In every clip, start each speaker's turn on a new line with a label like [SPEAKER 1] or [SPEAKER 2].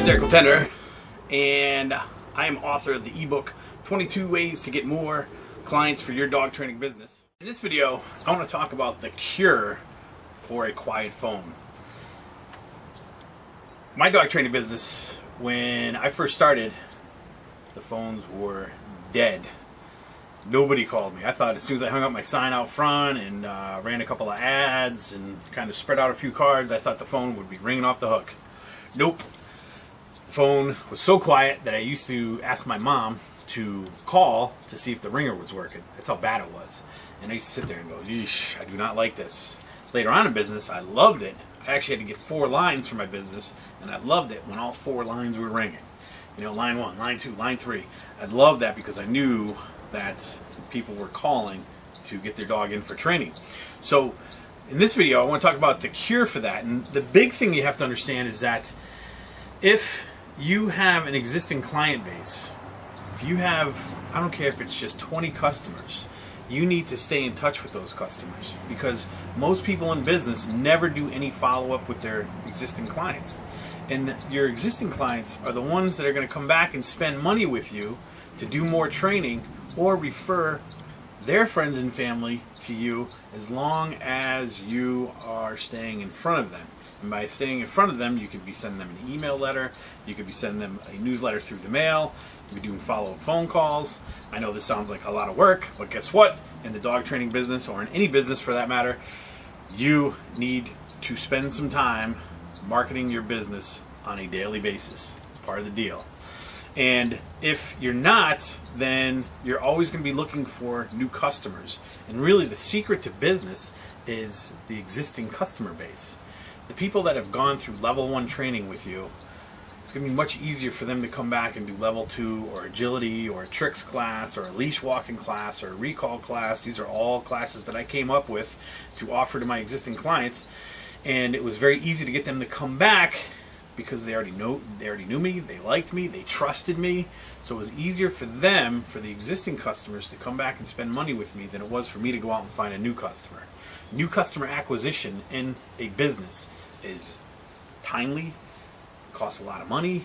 [SPEAKER 1] is Eric Contender, and I am author of the ebook 22 Ways to Get More Clients for Your Dog Training Business. In this video, I want to talk about the cure for a quiet phone. My dog training business, when I first started, the phones were dead. Nobody called me. I thought as soon as I hung up my sign out front and ran a couple of ads and kind of spread out a few cards, I thought the phone would be ringing off the hook. Nope. The phone was so quiet that I used to ask my mom to call to see if the ringer was working. That's how bad it was. And I used to sit there and go, yeesh, I do not like this. Later on in business, I loved it. I actually had to get 4 lines for my business, and I loved it when all 4 lines were ringing. You know, line 1, line 2, line 3. I loved that because I knew that people were calling to get their dog in for training. So in this video, I want to talk about the cure for that. And the big thing you have to understand is that if you have an existing client base, if you have, I don't care if it's just 20 customers, you need to stay in touch with those customers, because most people in business never do any follow-up with their existing clients. And your existing clients are the ones that are going to come back and spend money with you to do more training or refer their friends and family to you, as long as you are staying in front of them. And by staying in front of them, you could be sending them an email letter, you could be sending them a newsletter through the mail, you could be doing follow-up phone calls. I know this sounds like a lot of work, but guess what? In the dog training business, or in any business for that matter, you need to spend some time marketing your business on a daily basis. It's part of the deal. And if you're not, then you're always going to be looking for new customers. And really the secret to business is the existing customer base. The people that have gone through level 1 training with you, it's going to be much easier for them to come back and do level 2 or agility or a tricks class or a leash walking class or a recall class. These are all classes that I came up with to offer to my existing clients. And it was very easy to get them to come back because they already knew me, they liked me, they trusted me. So it was easier for them, for the existing customers, to come back and spend money with me than it was for me to go out and find a new customer. New customer acquisition in a business is timely, costs a lot of money,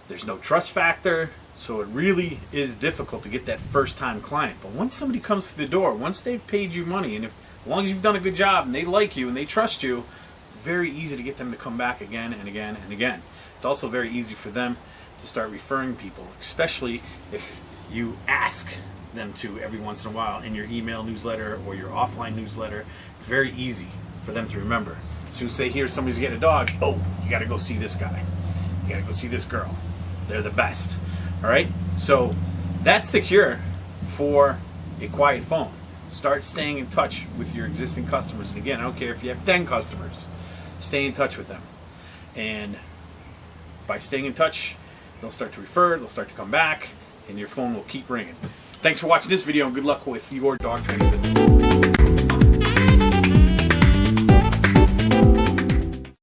[SPEAKER 1] there's no trust factor, so it really is difficult to get that first time client. But once somebody comes through the door, once they've paid you money, and as long as you've done a good job and they like you and they trust you, it's very easy to get them to come back again and again and again. It's also very easy for them to start referring people, especially if you ask them to every once in a while in your email newsletter or your offline newsletter. It's very easy for them to remember. As soon as they hear somebody's getting a dog, oh, you got to go see this guy. You got to go see this girl. They're the best. All right? So that's the cure for a quiet phone. Start staying in touch with your existing customers. And again, I don't care if you have 10 customers. Stay in touch with them. And by staying in touch, they'll start to refer, they'll start to come back, and your phone will keep ringing. Thanks for watching this video, and good luck with your dog training business.